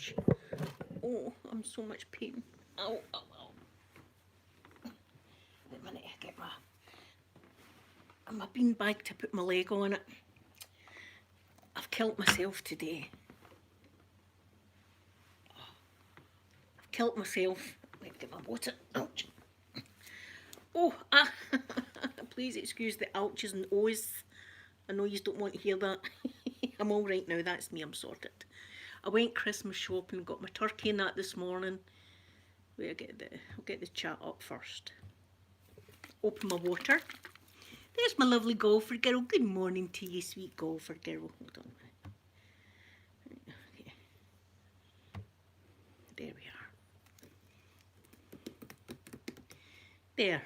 much. Oh, I'm so much pain. Ow, ow, ow. Wait a minute, I get my bean bag to put my leg on it. I've killed myself today. I've killed myself. Wait, get my water. Ouch. Oh, please excuse the ouches and ohs. I know you don't want to hear that. I'm all right now, that's me, I'm sorted. I went Christmas shopping, got my turkey and that this morning. Wait, I'll get the chat up first. Open my water. There's my lovely golfer girl. Good morning to you, sweet golfer girl. Hold on. Okay. There we are. There.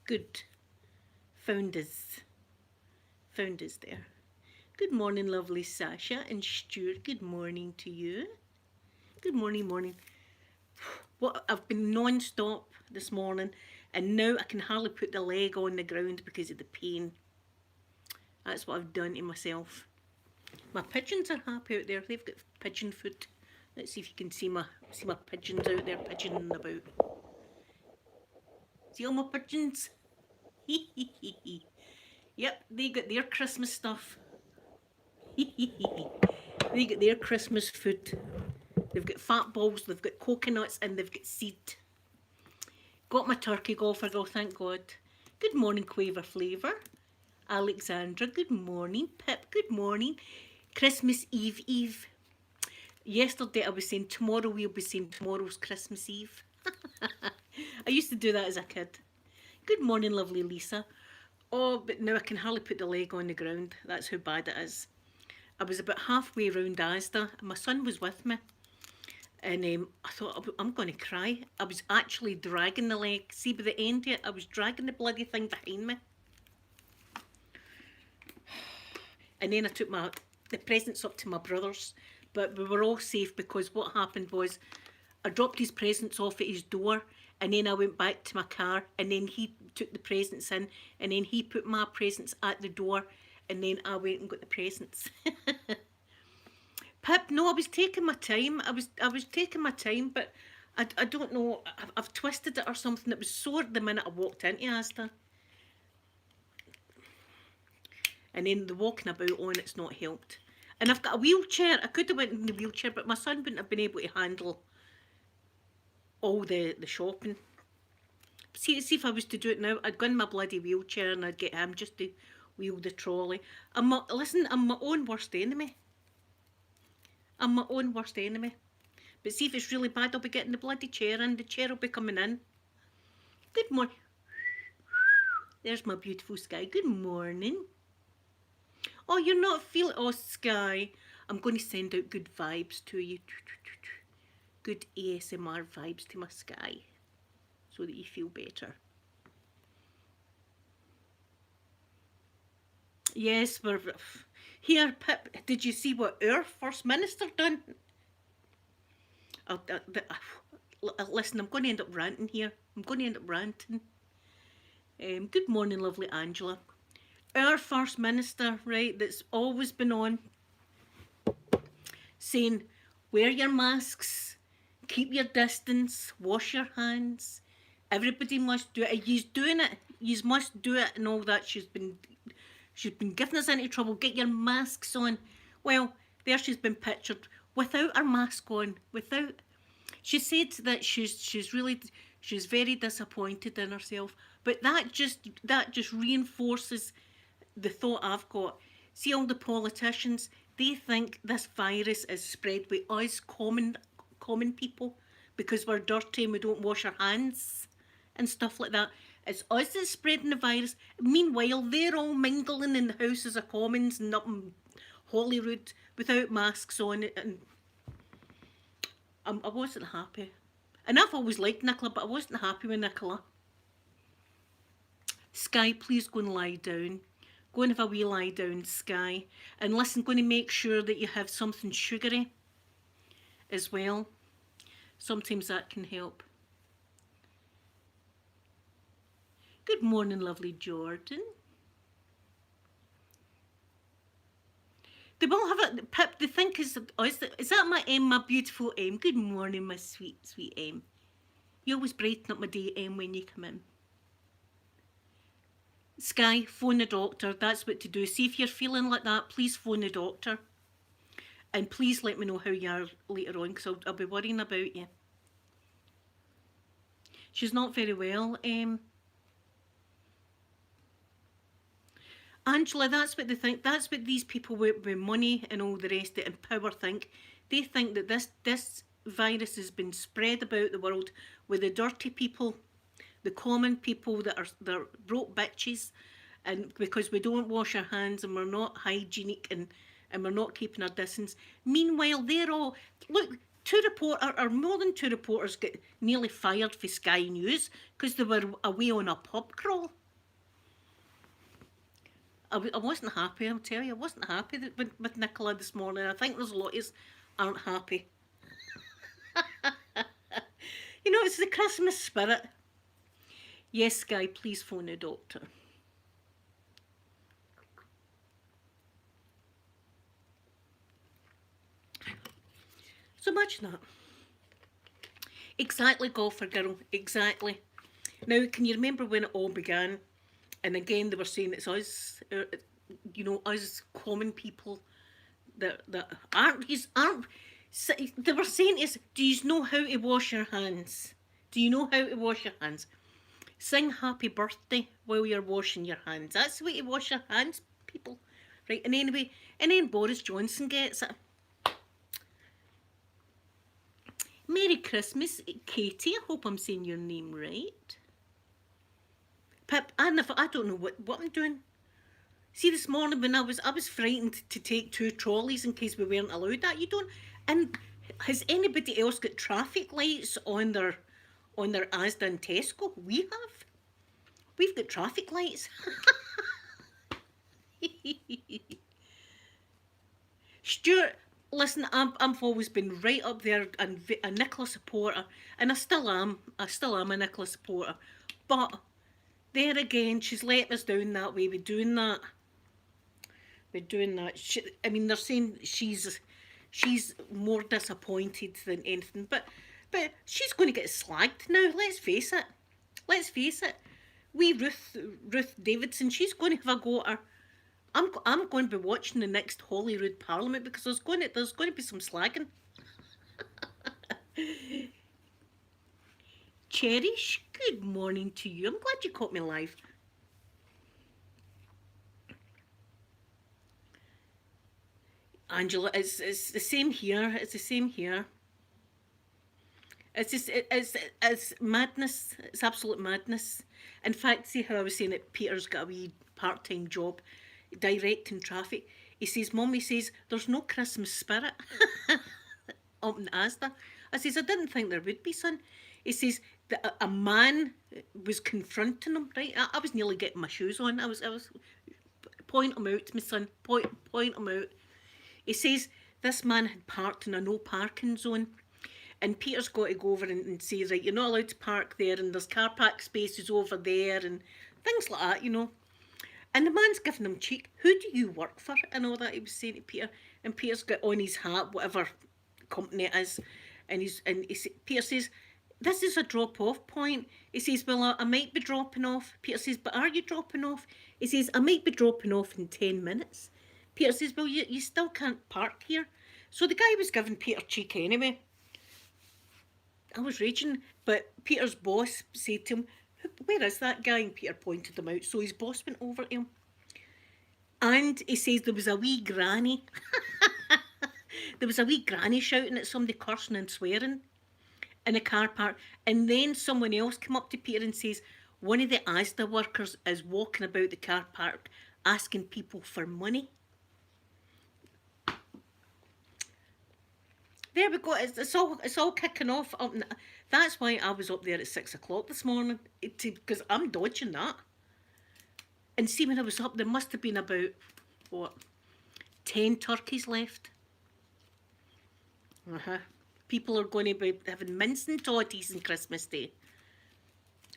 Good. Found us. Found us there. Good morning, lovely Sasha and Stuart. Good morning to you. Good morning, morning. What, I've been non-stop this morning and now I can hardly put the leg on the ground because of the pain. That's what I've done to myself. My pigeons are happy out there. They've got pigeon food. Let's see if you can see my pigeons out there pigeoning about. See all my pigeons? Yep, they got their Christmas stuff. They got their Christmas food. They've got fat balls, they've got coconuts and they've got seed. Got my turkey, golfer girl, thank God. Good morning, Quaver Flavour. Alexandra, good morning. Pip, good morning. Christmas Eve Eve. Yesterday I was saying tomorrow we'll be saying tomorrow's Christmas Eve. I used to do that as a kid. Good morning, lovely Lisa. Oh, but now I can hardly put the leg on the ground. That's how bad it is. I was about halfway around Asda and my son was with me. And I thought, I'm going to cry. I was actually dragging the leg. See, by the end of it, I was dragging the bloody thing behind me. And then I took the presents up to my brother's. But we were all safe because what happened was I dropped his presents off at his door and then I went back to my car and then he took the presents in and then he put my presents at the door and then I went and got the presents. Pip, no, I was taking my time. I was taking my time, but I don't know. I've twisted it or something. It was sore the minute I walked into Asda. And then the walking about on it's not helped. And I've got a wheelchair. I could have went in the wheelchair, but my son wouldn't have been able to handle all the shopping. See if I was to do it now, I'd go in my bloody wheelchair and I'd get him just to wheel the trolley. Listen, I'm my own worst enemy. I'm my own worst enemy. But see if it's really bad, I'll be getting the bloody chair in. The chair will be coming in. Good morning. There's my beautiful Sky. Good morning. Oh, you're not feeling... Oh, Sky. I'm going to send out good vibes to you. Good ASMR vibes to my Sky. So that you feel better. Yes, we're... Here, Pip, did you see what our First Minister done? Listen, I'm going to end up ranting here. I'm going to end up ranting. Good morning, lovely Angela. Our First Minister, right, that's always been on, saying, wear your masks, keep your distance, wash your hands, everybody must do it. He's doing it. You must do it and all that. She's been giving us into trouble. Get your masks on. Well, there she's been pictured without her mask on. She said that she's very disappointed in herself. But that just reinforces the thought I've got. See, all the politicians, they think this virus is spread by us common people because we're dirty and we don't wash our hands and stuff like that. It's us that's spreading the virus. Meanwhile, they're all mingling in the Houses of Commons and up in Holyrood without masks on it, and I wasn't happy. And I've always liked Nicola, but I wasn't happy with Nicola. Sky, please go and lie down. Go and have a wee lie down, Sky. And listen, going to make sure that you have something sugary as well. Sometimes that can help. Good morning, lovely Jordan. They will have it. Pip, they think is that my M, my beautiful M? Good morning, my sweet, sweet M. You always brighten up my day, M, when you come in. Sky, phone the doctor. That's what to do. See if you're feeling like that, please phone the doctor. And please let me know how you are later on, because I'll be worrying about you. She's not very well. Angela, that's what they think. That's what these people with money and all the rest of it and power think. They think that this virus has been spread about the world with the dirty people, the common people that are broke bitches, and because we don't wash our hands and we're not hygienic and we're not keeping our distance. Meanwhile, they're all, look, more than two reporters get nearly fired for Sky News because they were away on a pub crawl. I wasn't happy, I'll tell you. I wasn't happy with Nicola this morning. I think there's a lot of us aren't happy. You know, it's the Christmas spirit. Yes, Guy, please phone the doctor. So imagine that. Exactly, golfer girl, exactly. Now, can you remember when it all began? And again, they were saying it's us, you know, us common people that aren't. They were saying to us, do you know how to wash your hands? Do you know how to wash your hands? Sing happy birthday while you're washing your hands. That's the way to wash your hands, people. Right, and anyway, and then Boris Johnson gets it. Merry Christmas, Katie. I hope I'm saying your name right. Pip, I don't know what I'm doing. See, this morning when I was frightened to take 2 trolleys in case we weren't allowed that. You don't. And has anybody else got traffic lights on their Asda and Tesco? We have. We've got traffic lights. Stuart, listen, I've always been right up there and a Nicola supporter, and I still am a Nicola supporter, but there again, she's letting us down that way. We're doing that. I mean, they're saying she's more disappointed than anything, but she's going to get slagged now. Let's face it. We Ruth Davidson, she's going to have a go at her. I'm going to be watching the next Holyrood Parliament because there's going to be some slagging. Cherish, good morning to you. I'm glad you caught me live. Angela, it's the same here. It's the same here. It's just it's madness. It's absolute madness. In fact, see how I was saying that Peter's got a wee part-time job directing traffic. He says, Mummy says, there's no Christmas spirit up in Asda. I says, I didn't think there would be, son. He says that a man was confronting him, right? I was nearly getting my shoes on. I was point him out, my son, point him out. He says this man had parked in a no parking zone. And Peter's got to go over and say, right, you're not allowed to park there, and there's car park spaces over there, and things like that, you know. And the man's giving him cheek. Who do you work for? And all that he was saying to Peter. And Peter's got on his hat, whatever company it is. And Peter says, this is a drop-off point. He says, well, I might be dropping off. Peter says, but are you dropping off? He says, I might be dropping off in 10 minutes. Peter says, well, you still can't park here. So the guy was giving Peter cheek anyway. I was raging, but Peter's boss said to him, where is that guy? And Peter pointed him out. So his boss went over to him. And he says there was a wee granny. There was a wee granny shouting at somebody, cursing and swearing in a car park. And then someone else came up to Peter and says, one of the Asda workers is walking about the car park asking people for money. There we go. It's all kicking off. That's why I was up there at 6 o'clock this morning, because I'm dodging that. And see, when I was up, there must have been about, 10 turkeys left. People are going to be having mince and toddies on Christmas Day.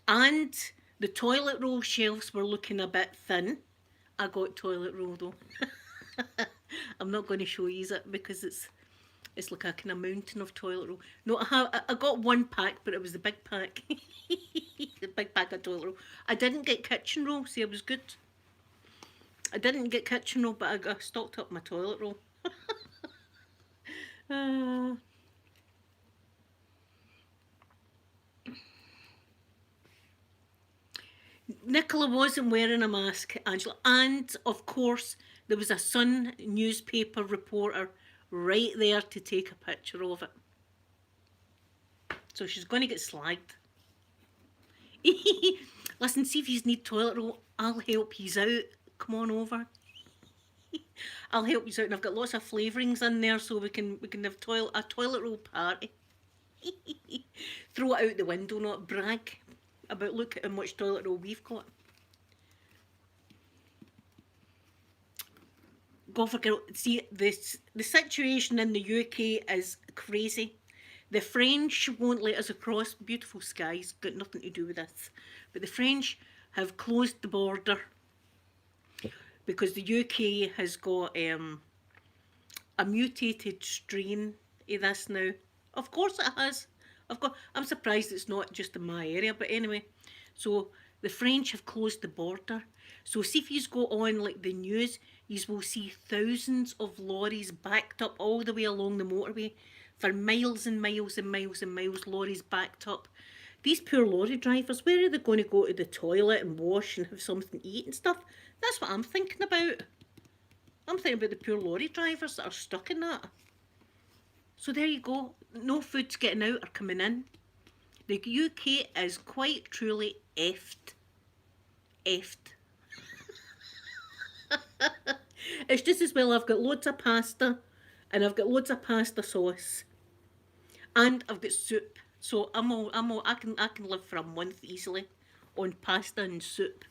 And the toilet roll shelves were looking a bit thin. I got toilet roll though. I'm not going to show you it because it's like a kind of mountain of toilet roll. No, I got one pack, but it was the big pack. The big pack of toilet roll. I didn't get kitchen roll, see, I was good. I didn't get kitchen roll, but I got stocked up my toilet roll. uh, Nicola wasn't wearing a mask, Angela. And, of course, there was a Sun newspaper reporter right there to take a picture of it. So she's going to get slagged. Listen, see if you need toilet roll, I'll help you out. Come on over. I'll help you out, and I've got lots of flavourings in there, so we can have a toilet roll party. Throw it out the window, not brag about look at how much toilet roll we've got. Go for girl. See, the situation in the UK is crazy. The French won't let us across. Beautiful skies, got nothing to do with this. But the French have closed the border because the UK has got a mutated strain of this now. Of course it has. I'm surprised it's not just in my area, but anyway. So the French have closed the border. So see if you go on like the news, you will see thousands of lorries backed up all the way along the motorway for miles and miles and miles and miles, lorries backed up. These poor lorry drivers, where are they going to go to the toilet and wash and have something to eat and stuff? That's what I'm thinking about. I'm thinking about the poor lorry drivers that are stuck in that. So there you go. No food's getting out or coming in. The UK is quite truly effed. Effed. It's just as well I've got loads of pasta and I've got loads of pasta sauce. And I've got soup. So I can live for a month easily on pasta and soup.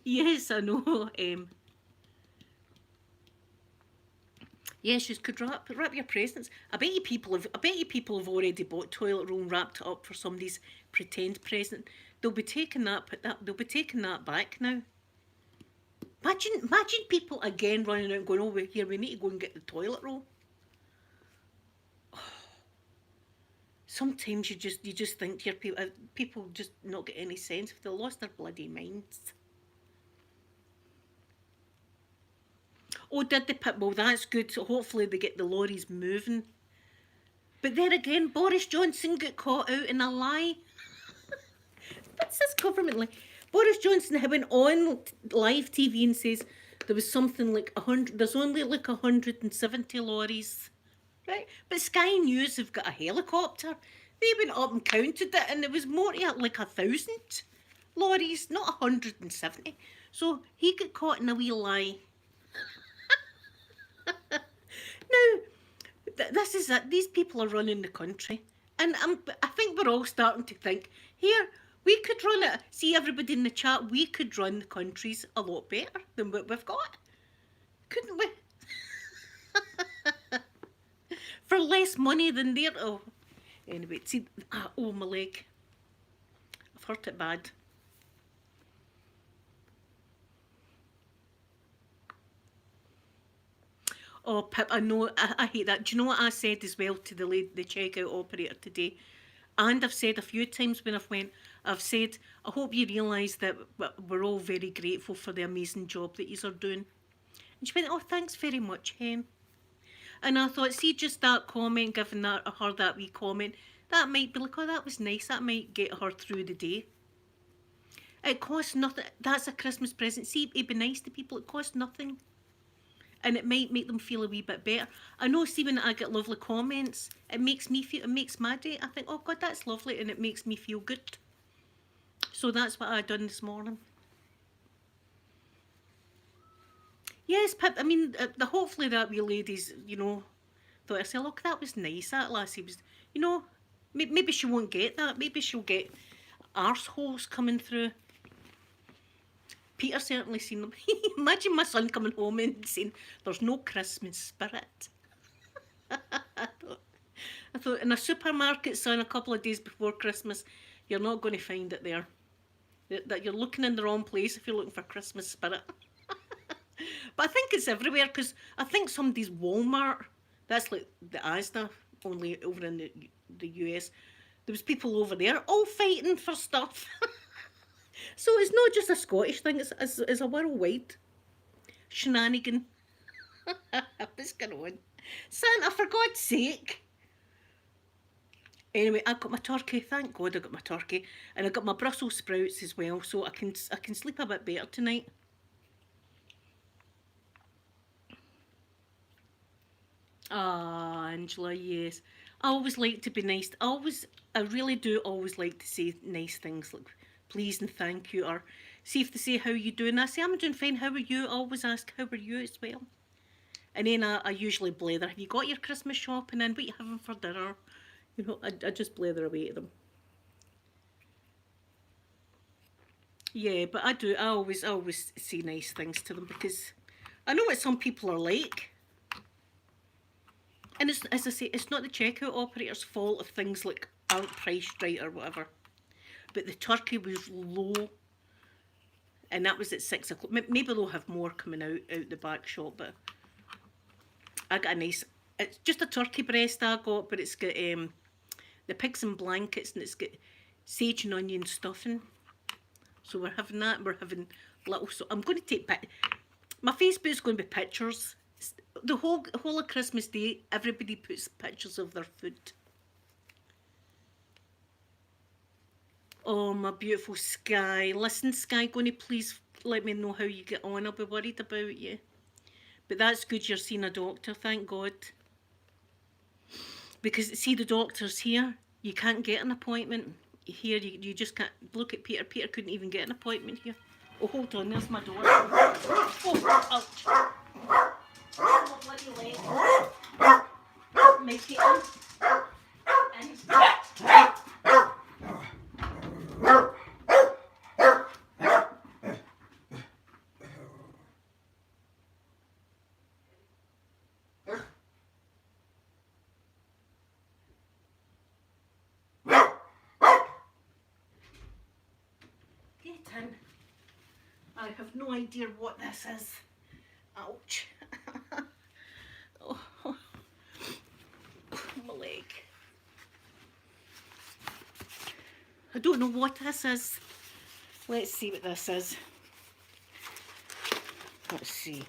Yes, I know. Yes, you could wrap your presents. I bet you people have already bought toilet roll and wrapped it up for somebody's pretend present. They'll be taking that back now. Imagine people again running out and going, "Oh, here we need to go and get the toilet roll." Sometimes you just think to your people just not get any sense if they lost their bloody minds. Oh, did they put? Well, that's good. So hopefully they get the lorries moving. But then again, Boris Johnson got caught out in a lie. What's this government like? Boris Johnson went on live TV and says there was something like 100. There's only like 170 lorries, right? But Sky News have got a helicopter. They went up and counted it, and it was more like 1,000 lorries, not 170. So he got caught in a wee lie. Now, this is it. These people are running the country, and I think we're all starting to think here. We could run it. See, everybody in the chat, we could run the countries a lot better than what we've got. Couldn't we? For less money than they're... Oh, anyway, see... Oh, my leg. I've hurt it bad. Oh, Pip, I know, I hate that. Do you know what I said as well to the checkout operator today? And I've said a few times when I've said, I hope you realise that we're all very grateful for the amazing job that you are doing. And she went, oh, thanks very much, Hen. And I thought, see, just that comment, giving her that wee comment, that might be like, oh, that was nice. That might get her through the day. It costs nothing. That's a Christmas present. See, it'd be nice to people. It costs nothing. And it might make them feel a wee bit better. I know, see, when I get lovely comments, it makes my day. I think, oh God, that's lovely, and it makes me feel good. So that's what I done this morning. Yes, Pip, I mean, hopefully that wee lady's, thought I said, look, that was nice, that lassie was, maybe she won't get that. Maybe she'll get arseholes coming through. Peter certainly seen them. Imagine my son coming home and saying, there's no Christmas spirit. I thought in a supermarket, son, a couple of days before Christmas, you're not going to find it there. that you're looking in the wrong place if you're looking for Christmas spirit. But I think it's everywhere because I think somebody's Walmart, that's like the Asda, only over in the US. There was people over there all fighting for stuff. So it's not just a Scottish thing, it's a worldwide shenanigan. What's going on? Santa, for God's sake. Anyway, I got my turkey. Thank God I got my turkey, and I got my Brussels sprouts as well, so I can sleep a bit better tonight. Ah, Angela, yes. I always like to be nice. I really do always like to say nice things like please and thank you, or see if they say how you doing. I say I'm doing fine. How are you? I always ask how are you as well. And then I usually blather. Have you got your Christmas shopping in? What you having for dinner? You know, I just blather away to them. Yeah, but I do. I always say nice things to them because I know what some people are like. And it's, as I say, it's not the checkout operator's fault if things like aren't priced right or whatever. But the turkey was low, and that was at 6 o'clock. Maybe they'll have more coming out the back shop, but I got a nice. It's just a turkey breast I got, but it's got the pigs in blankets, and it's got sage and onion stuffing. So we're having that. We're having little. So I'm going to take. My Facebook's going to be pictures. The whole of Christmas Day, everybody puts pictures of their food. Oh, my beautiful Sky. Listen, Sky, going to please let me know how you get on. I'll be worried about you. But that's good you're seeing a doctor, thank God. Because, see, the doctors here, you can't get an appointment. Here, you just can't. Look at Peter. Peter couldn't even get an appointment here. Oh, hold on, there's my door. Oh, ouch. Oh, bloody leg. Make it in. Get in. I have no idea what this is. Ouch. Oh, my leg. I don't know what this is. Let's see what this is. Let's see.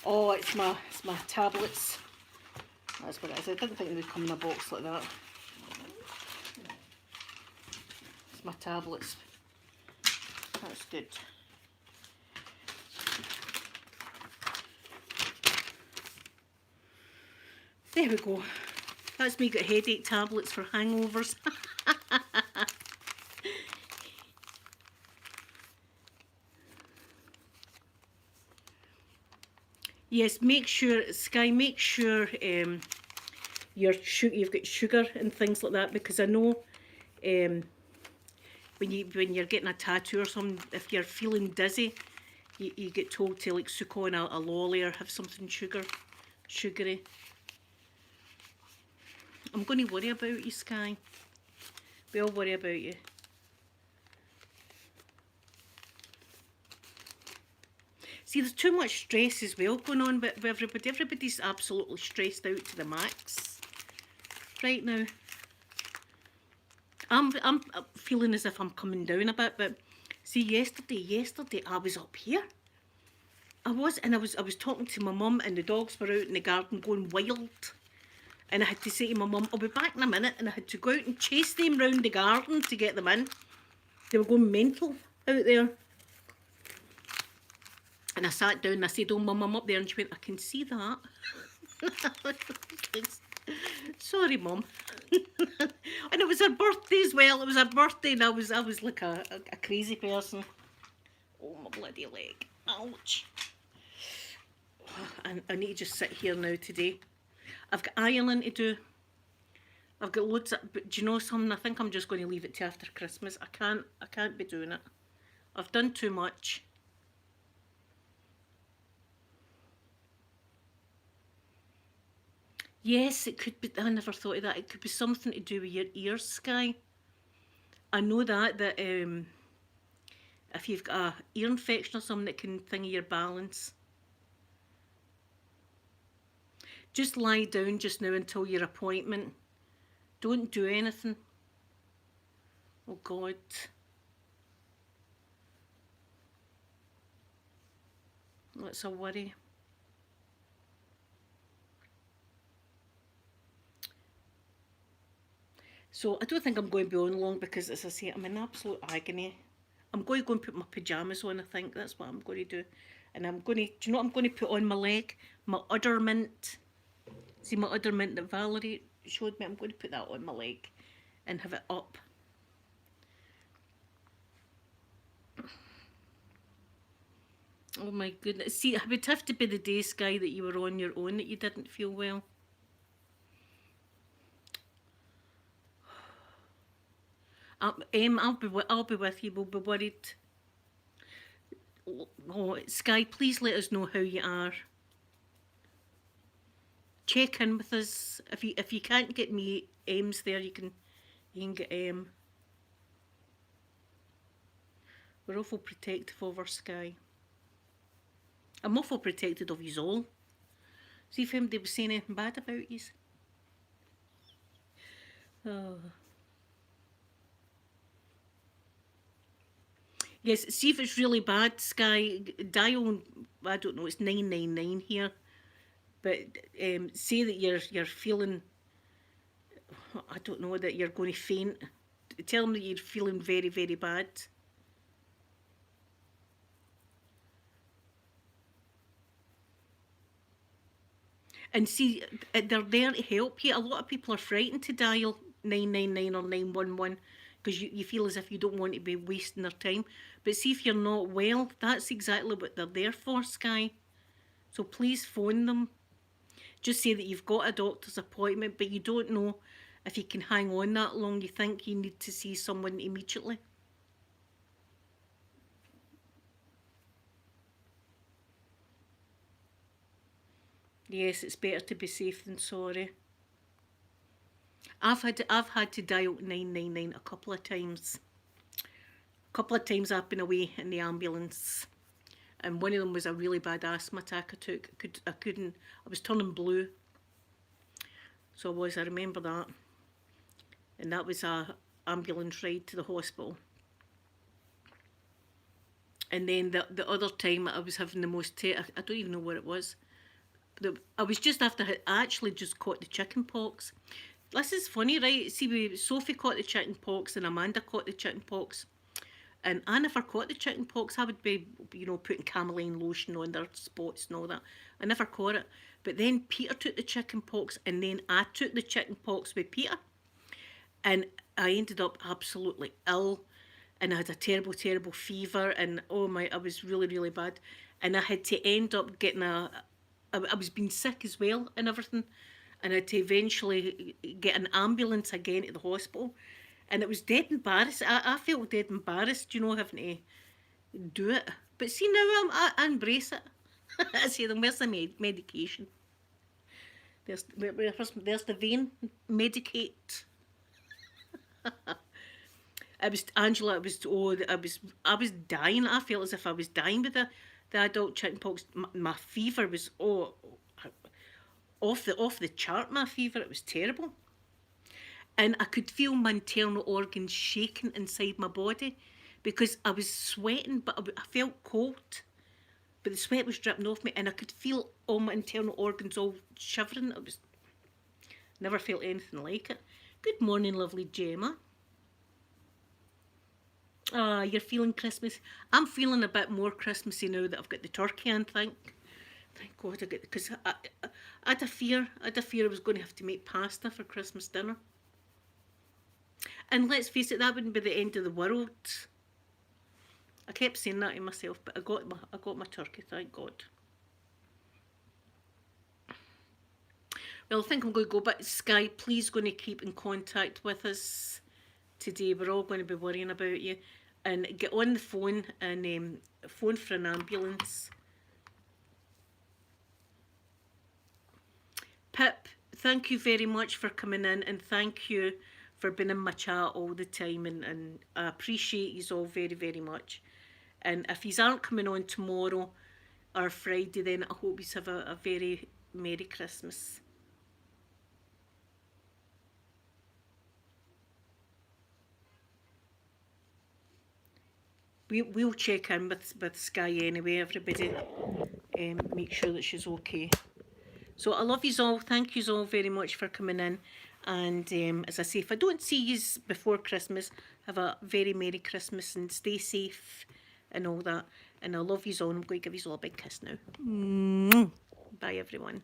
Oh, it's my tablets. That's what it is. I didn't think they would come in a box like that. It's my tablets. That's good. There we go. That's me got headache tablets for hangovers. Yes, make sure, Sky, make sure you've got sugar and things like that, because I know when you're getting a tattoo or something, if you're feeling dizzy, you get told to like suck on a lolly or have something sugary. I'm going to worry about you, Sky. We all worry about you. See, there's too much stress as well going on with everybody. Everybody's absolutely stressed out to the max right now. I'm feeling as if I'm coming down a bit, but see, yesterday I was up here. I was talking to my mum, and the dogs were out in the garden going wild. And I had to say to my mum, I'll be back in a minute, and I had to go out and chase them round the garden to get them in. They were going mental out there. And I sat down and I said, oh, Mum, I'm up there. And she went, I can see that. Sorry, Mum. And it was her birthday as well. It was her birthday, and I was like a crazy person. Oh, my bloody leg. Ouch. I need to just sit here now today. I've got ironing to do. I've got loads of, but do you know something? I think I'm just going to leave it to after Christmas. I can't be doing it. I've done too much. Yes, it could be. I never thought of that. It could be something to do with your ears, Sky. I know that if you've got a ear infection or something that can thingy your balance, just lie down just now until your appointment. Don't do anything. Oh God. That's a worry. So I don't think I'm going to be on long because, as I say, I'm in absolute agony. I'm going to go and put my pyjamas on, I think. That's what I'm going to do. And I'm going to, do you know what I'm going to put on my leg? My udder mint. See my udder mint that Valerie showed me? I'm going to put that on my leg and have it up. Oh my goodness. See, it would have to be the day, Sky, that you were on your own that you didn't feel well. I'll be with you. We'll be worried. Oh, Sky, please let us know how you are. Check in with us. If you can't get me, Em's there. You can get Em. We're awful protective of our Sky. I'm awful protected of you all. See if anybody was saying anything bad about you. Oh. Yes, see if it's really bad, Sky. Dial, I don't know, it's 999 here. But say that you're feeling, I don't know, that you're going to faint. Tell them that you're feeling very, very bad. And see, they're there to help you. A lot of people are frightened to dial 999 or 911 because you feel as if you don't want to be wasting their time. But see, if you're not well, that's exactly what they're there for, Sky. So please phone them. Just say that you've got a doctor's appointment, but you don't know if you can hang on that long. You think you need to see someone immediately. Yes, it's better to be safe than sorry. I've had to dial 999 a couple of times. A couple of times I've been away in the ambulance, and one of them was a really bad asthma attack I took. I was turning blue. So I remember that. And that was a ambulance ride to the hospital. And then the other time I was having the most, I don't even know what it was. I was just after, I actually just caught the chicken pox. This is funny, right? See, Sophie caught the chicken pox and Amanda caught the chicken pox. And I never caught the chicken pox. I would be, putting cameline lotion on their spots and all that. I never caught it. But then Peter took the chicken pox, and then I took the chicken pox with Peter. And I ended up absolutely ill. And I had a terrible, terrible fever. And I was really, really bad. And I had to end up getting I was being sick as well and everything. And I had to eventually get an ambulance again to the hospital. And it was dead embarrassed. I felt dead embarrassed, having to do it. But see, now I embrace it. I say, then where's the medication? There's the vein. Medicate. I was dying. I felt as if I was dying with the adult chickenpox. My fever was off the chart. My fever, it was terrible. And I could feel my internal organs shaking inside my body because I was sweating, but I felt cold. But the sweat was dripping off me, and I could feel all my internal organs all shivering. I was never felt anything like it. Good morning, lovely Gemma. You're feeling Christmas. I'm feeling a bit more Christmassy now that I've got the turkey in, thank God I get, because I had a fear I was going to have to make pasta for Christmas dinner. And let's face it, that wouldn't be the end of the world. I kept saying that to myself, but I got my turkey, thank God. Well, I think I'm going to go, but Sky, please going to keep in contact with us today. We're all going to be worrying about you. And get on the phone and phone for an ambulance. Pip, thank you very much for coming in, and thank you for being in my chat all the time, and I appreciate you all very, very much. And if you aren't coming on tomorrow or Friday, then I hope you have a very Merry Christmas. We'll check in with Sky anyway, everybody. Make sure that she's okay. So I love yous all. Thank yous all very much for coming in. And as I say, if I don't see yous before Christmas, have a very Merry Christmas and stay safe and all that. And I love yous all. I'm going to give yous all a big kiss now. Bye, everyone.